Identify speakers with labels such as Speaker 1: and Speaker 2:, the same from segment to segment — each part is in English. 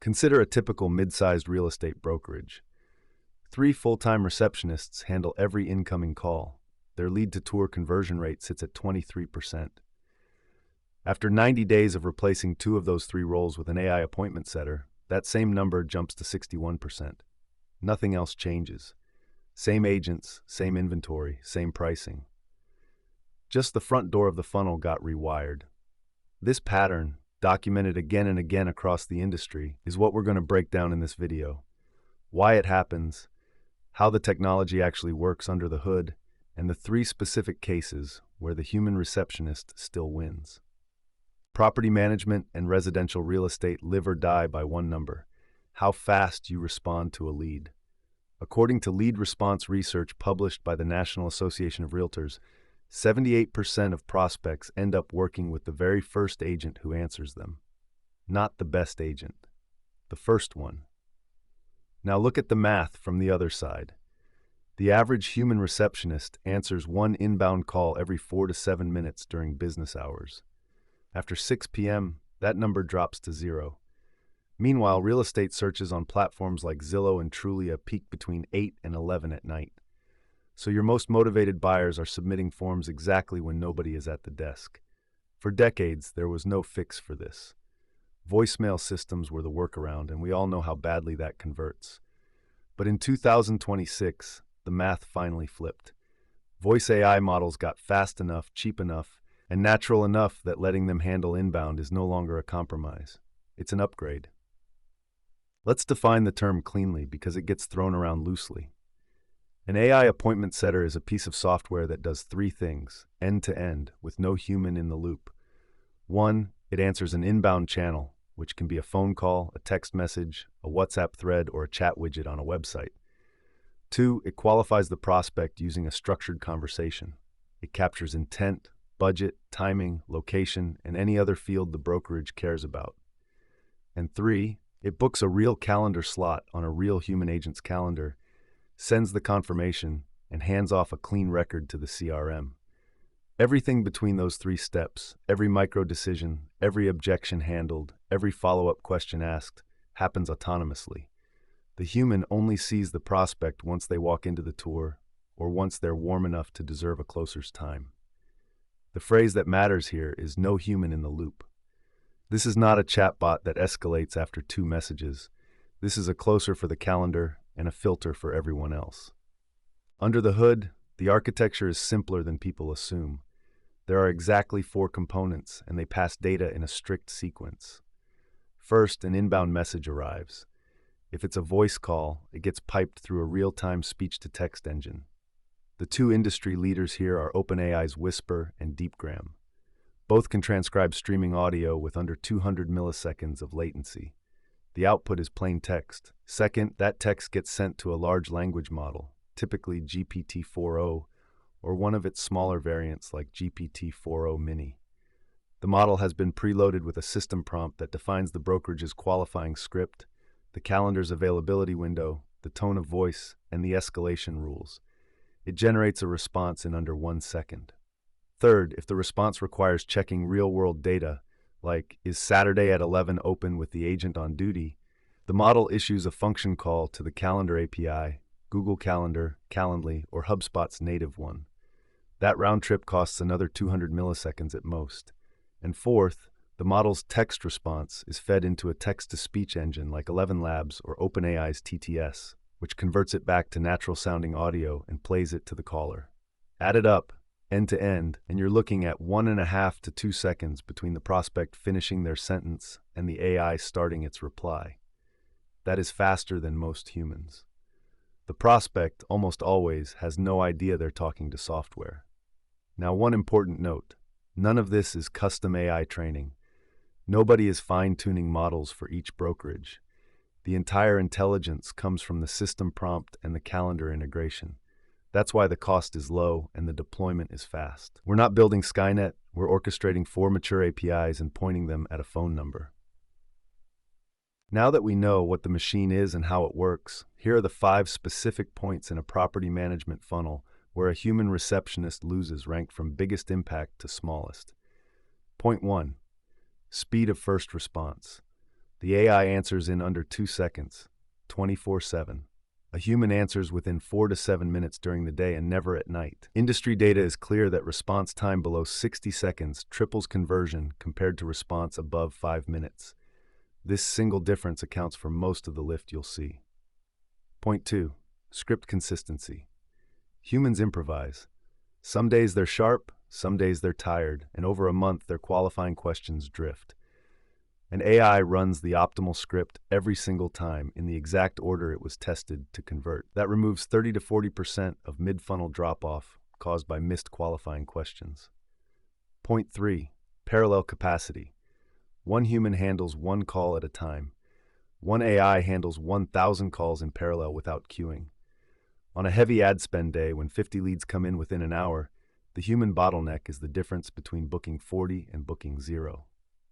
Speaker 1: Consider a typical mid-sized real estate brokerage. 3 full-time receptionists handle every incoming call. Their lead-to-tour conversion rate sits at 23%. After 90 days of replacing 2 of those 3 roles with an AI appointment setter, that same number jumps to 61%. Nothing else changes. Same agents, same inventory, same pricing. Just the front door of the funnel got rewired. This pattern, documented again and again across the industry, is what we're going to break down in this video. Why it happens, how the technology actually works under the hood, and the 3 specific cases where the human receptionist still wins. Property management and residential real estate live or die by one number: how fast you respond to a lead. According to lead response research published by the National Association of Realtors, 78% of prospects end up working with the very first agent who answers them. Not the best agent, the first one. Now look at the math from the other side. The average human receptionist answers 1 inbound call every 4 to 7 minutes during business hours. After 6 p.m., that number drops to 0. Meanwhile, real estate searches on platforms like Zillow and Trulia peak between 8 and 11 at night. So your most motivated buyers are submitting forms exactly when nobody is at the desk. For decades, there was no fix for this. Voicemail systems were the workaround, and we all know how badly that converts. But in 2026, the math finally flipped. Voice AI models got fast enough, cheap enough, and natural enough that letting them handle inbound is no longer a compromise. It's an upgrade. Let's define the term cleanly because it gets thrown around loosely. An AI appointment setter is a piece of software that does 3 things, end-to-end, with no human in the loop. 1, it answers an inbound channel, which can be a phone call, a text message, a WhatsApp thread, or a chat widget on a website. 2, it qualifies the prospect using a structured conversation. It captures intent, budget, timing, location, and any other field the brokerage cares about. And 3, it books a real calendar slot on a real human agent's calendar, sends the confirmation, and hands off a clean record to the CRM. Everything between those 3 steps, every micro decision, every objection handled, every follow-up question asked, happens autonomously. The human only sees the prospect once they walk into the tour, or once they're warm enough to deserve a closer's time. The phrase that matters here is no human in the loop. This is not a chatbot that escalates after 2 messages. This is a closer for the calendar and a filter for everyone else. Under the hood, the architecture is simpler than people assume. There are exactly 4 components, and they pass data in a strict sequence. First, an inbound message arrives. If it's a voice call, it gets piped through a real-time speech-to-text engine. The 2 industry leaders here are OpenAI's Whisper and DeepGram. Both can transcribe streaming audio with under 200 milliseconds of latency. The output is plain text. Second, that text gets sent to a large language model, typically GPT-4o, or one of its smaller variants like GPT-4o Mini. The model has been preloaded with a system prompt that defines the brokerage's qualifying script, the calendar's availability window, the tone of voice, and the escalation rules. It generates a response in under 1 second. Third, if the response requires checking real-world data, like, is Saturday at 11 open with the agent on duty, the model issues a function call to the Calendar API, Google Calendar, Calendly, or HubSpot's native one. That round trip costs another 200 milliseconds at most. And fourth, the model's text response is fed into a text-to-speech engine like 11 Labs or OpenAI's TTS, which converts it back to natural-sounding audio and plays it to the caller. Add it up, end to end, and you're looking at 1.5 to 2 seconds between the prospect finishing their sentence and the AI starting its reply. That is faster than most humans. The prospect almost always has no idea they're talking to software. Now, one important note: none of this is custom AI training. Nobody is fine-tuning models for each brokerage. The entire intelligence comes from the system prompt and the calendar integration. That's why the cost is low and the deployment is fast. We're not building Skynet, we're orchestrating 4 mature APIs and pointing them at a phone number. Now that we know what the machine is and how it works, here are the 5 specific points in a property management funnel where a human receptionist loses, ranked from biggest impact to smallest. Point 1. Speed of first response. The AI answers in under 2 seconds, 24/7. A human answers within 4 to 7 minutes during the day and never at night. Industry data is clear that response time below 60 seconds triples conversion compared to response above 5 minutes. This single difference accounts for most of the lift you'll see. Point 2. Script consistency. Humans improvise. Some days they're sharp, some days they're tired, and over a month their qualifying questions drift. An AI runs the optimal script every single time in the exact order it was tested to convert. That removes 30 to 40% of mid-funnel drop-off caused by missed qualifying questions. Point 3. Parallel capacity. One human handles one call at a time. One AI handles 1,000 calls in parallel without queuing. On a heavy ad spend day, when 50 leads come in within an hour, the human bottleneck is the difference between booking 40 and booking 0.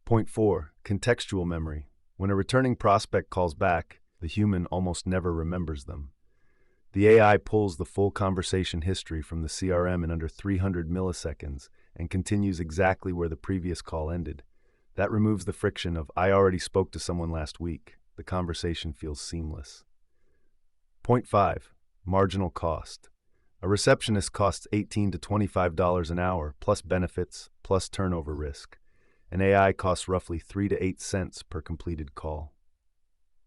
Speaker 1: Point 4. Contextual memory. When a returning prospect calls back, the human almost never remembers them. The AI pulls the full conversation history from the CRM in under 300 milliseconds and continues exactly where the previous call ended. That removes the friction of, "I already spoke to someone last week." The conversation feels seamless. Point 5. Marginal cost. A receptionist costs $18 to $25 an hour, plus benefits, plus turnover risk. An AI costs roughly 3 to 8 cents per completed call.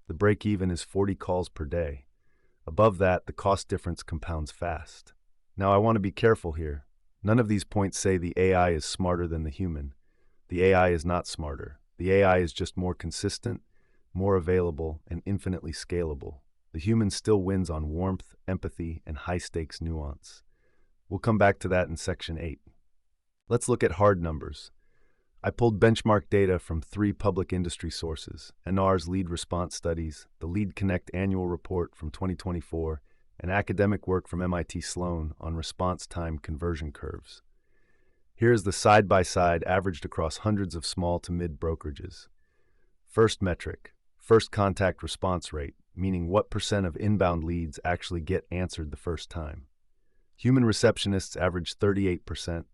Speaker 1: The break-even is 40 calls per day. Above that, the cost difference compounds fast. Now, I want to be careful here. None of these points say the AI is smarter than the human. The AI is not smarter. The AI is just more consistent, more available, and infinitely scalable. The human still wins on warmth, empathy, and high-stakes nuance. We'll come back to that in Section 8. Let's look at hard numbers. I pulled benchmark data from 3 public industry sources: NAR's Lead Response Studies, the Lead Connect Annual Report from 2024, and academic work from MIT Sloan on response time conversion curves. Here is the side-by-side averaged across hundreds of small to mid brokerages. First metric, first contact response rate, meaning what % of inbound leads actually get answered the first time. Human receptionists average 38%.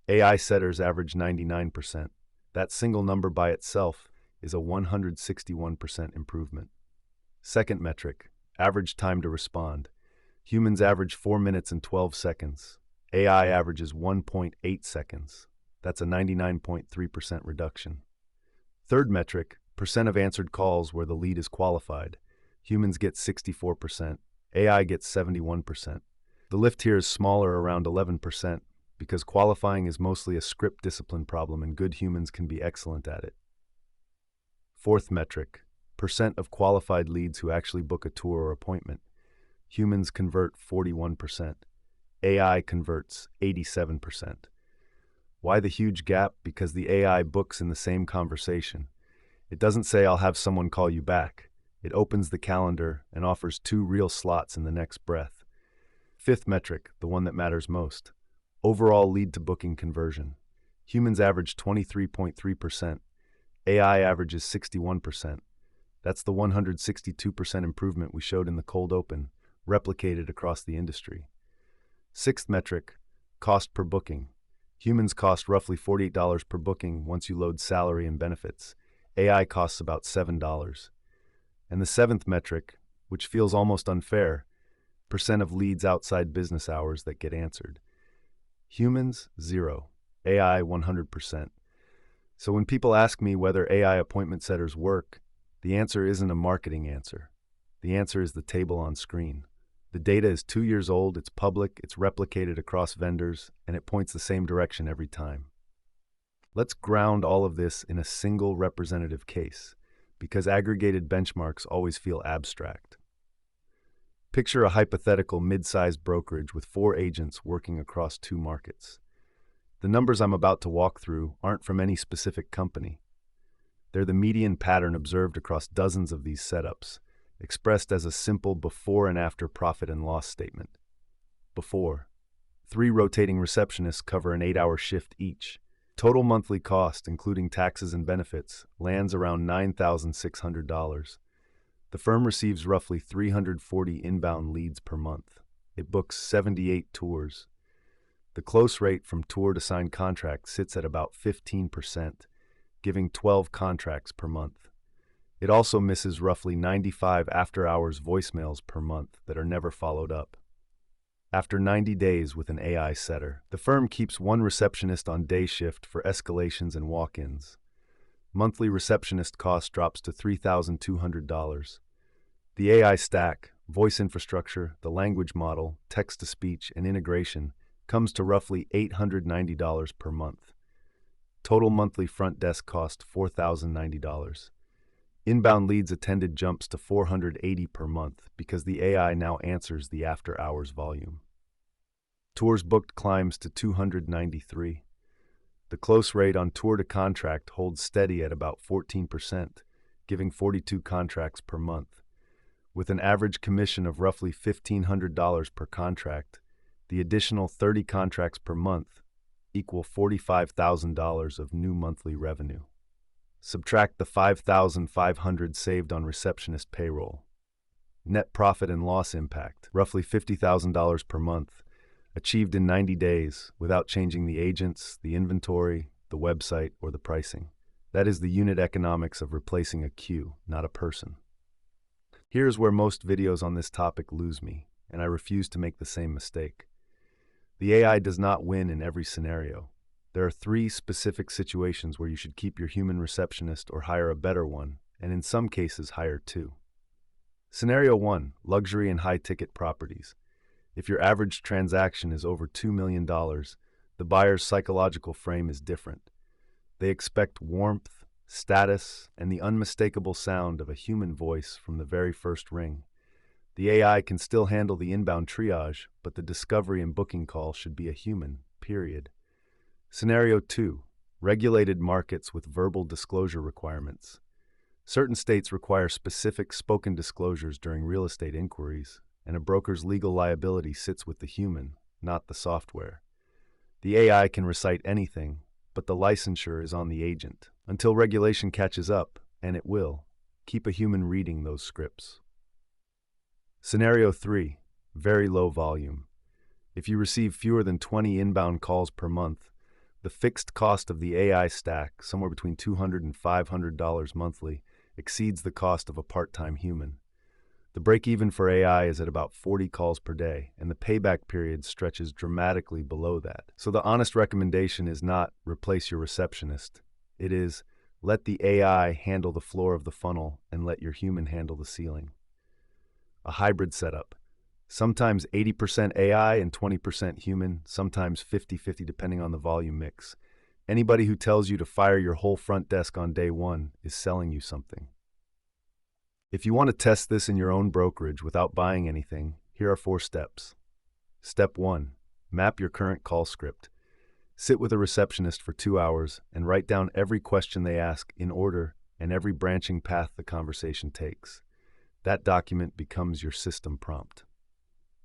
Speaker 1: AI setters average 99%. That single number by itself is a 161% improvement. Second metric, average time to respond. Humans average 4 minutes and 12 seconds. AI averages 1.8 seconds. That's a 99.3% reduction. Third metric, % of answered calls where the lead is qualified. Humans get 64%. AI gets 71%. The lift here is smaller, around 11%. Because qualifying is mostly a script discipline problem and good humans can be excellent at it. Fourth metric, % of qualified leads who actually book a tour or appointment. Humans convert 41%. AI converts 87%. Why the huge gap? Because the AI books in the same conversation. It doesn't say, "I'll have someone call you back." It opens the calendar and offers 2 real slots in the next breath. Fifth metric, the one that matters most. Overall lead to booking conversion. Humans average 23.3%. AI averages 61%. That's the 162% improvement we showed in the cold open, replicated across the industry. Sixth metric, cost per booking. Humans cost roughly $48 per booking once you load salary and benefits. AI costs about $7. And the seventh metric, which feels almost unfair, % of leads outside business hours that get answered. Humans, 0. AI, 100%. So when people ask me whether AI appointment setters work, the answer isn't a marketing answer. The answer is the table on screen. The data is 2 years old, it's public, it's replicated across vendors, and it points the same direction every time. Let's ground all of this in a single representative case, because aggregated benchmarks always feel abstract. Picture a hypothetical mid-sized brokerage with 4 agents working across 2 markets. The numbers I'm about to walk through aren't from any specific company. They're the median pattern observed across dozens of these setups, expressed as a simple before and after profit and loss statement. Before, 3 rotating receptionists cover an 8-hour shift each. Total monthly cost, including taxes and benefits, lands around $9,600. The firm receives roughly 340 inbound leads per month. It books 78 tours. The close rate from tour to signed contract sits at about 15%, giving 12 contracts per month. It also misses roughly 95 after-hours voicemails per month that are never followed up. After 90 days with an AI setter, the firm keeps one receptionist on day shift for escalations and walk-ins. Monthly receptionist cost drops to $3,200. The AI stack, voice infrastructure, the language model, text-to-speech, and integration comes to roughly $890 per month. Total monthly front desk cost $4,090. Inbound leads attended jumps to $480 per month because the AI now answers the after-hours volume. Tours booked climbs to 293. The close rate on tour to contract holds steady at about 14%, giving 42 contracts per month. With an average commission of roughly $1,500 per contract, the additional 30 contracts per month equal $45,000 of new monthly revenue. Subtract the $5,500 saved on receptionist payroll. Net profit and loss impact, roughly $50,000 per month, achieved in 90 days without changing the agents, the inventory, the website, or the pricing. That is the unit economics of replacing a queue, not a person. Here's where most videos on this topic lose me, and I refuse to make the same mistake. The AI does not win in every scenario. There are 3 specific situations where you should keep your human receptionist or hire a better one, and in some cases hire 2. Scenario 1, luxury and high-ticket properties. If your average transaction is over $2 million, the buyer's psychological frame is different. They expect warmth, status, and the unmistakable sound of a human voice from the very first ring. The AI can still handle the inbound triage, but the discovery and booking call should be a human, period. Scenario 2, regulated markets with verbal disclosure requirements. Certain states require specific spoken disclosures during real estate inquiries, and a broker's legal liability sits with the human, not the software. The AI can recite anything, but the licensure is on the agent. Until regulation catches up, and it will, keep a human reading those scripts. Scenario 3, very low volume. If you receive fewer than 20 inbound calls per month, the fixed cost of the AI stack, somewhere between $200 and $500 monthly, exceeds the cost of a part-time human. The break-even for AI is at about 40 calls per day, and the payback period stretches dramatically below that. So the honest recommendation is not replace your receptionist. It is let the AI handle the floor of the funnel and let your human handle the ceiling. A hybrid setup. Sometimes 80% AI and 20% human, sometimes 50-50 depending on the volume mix. Anybody who tells you to fire your whole front desk on day 1 is selling you something. If you want to test this in your own brokerage without buying anything, here are 4 steps. Step 1. Map your current call script. Sit with a receptionist for 2 hours and write down every question they ask in order and every branching path the conversation takes. That document becomes your system prompt.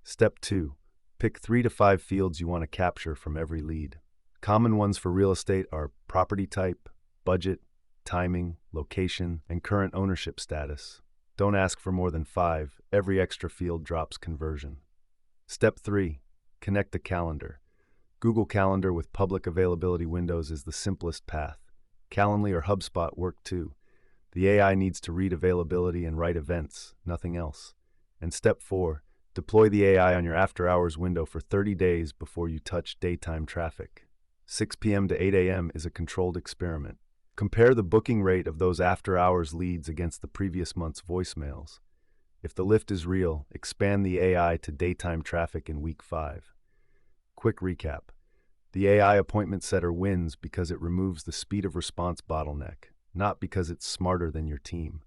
Speaker 1: Step 2. Pick 3 to 5 fields you want to capture from every lead. Common ones for real estate are property type, budget, timing, location, and current ownership status. Don't ask for more than 5. Every extra field drops conversion. Step 3. Connect the calendar. Google Calendar with public availability windows is the simplest path. Calendly or HubSpot work too. The AI needs to read availability and write events, nothing else. And step 4. Deploy the AI on your after-hours window for 30 days before you touch daytime traffic. 6 p.m. to 8 a.m. is a controlled experiment. Compare the booking rate of those after-hours leads against the previous month's voicemails. If the lift is real, expand the AI to daytime traffic in week 5. Quick recap. The AI appointment setter wins because it removes the speed of response bottleneck, not because it's smarter than your team.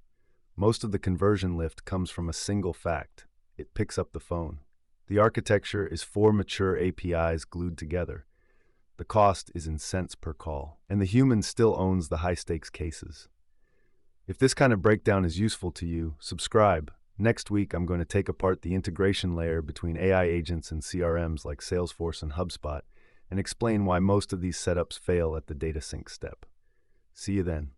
Speaker 1: Most of the conversion lift comes from a single fact. It picks up the phone. The architecture is 4 mature APIs glued together. The cost is in cents per call, and the human still owns the high-stakes cases. If this kind of breakdown is useful to you, subscribe. Next week, I'm going to take apart the integration layer between AI agents and CRMs like Salesforce and HubSpot and explain why most of these setups fail at the data sync step. See you then.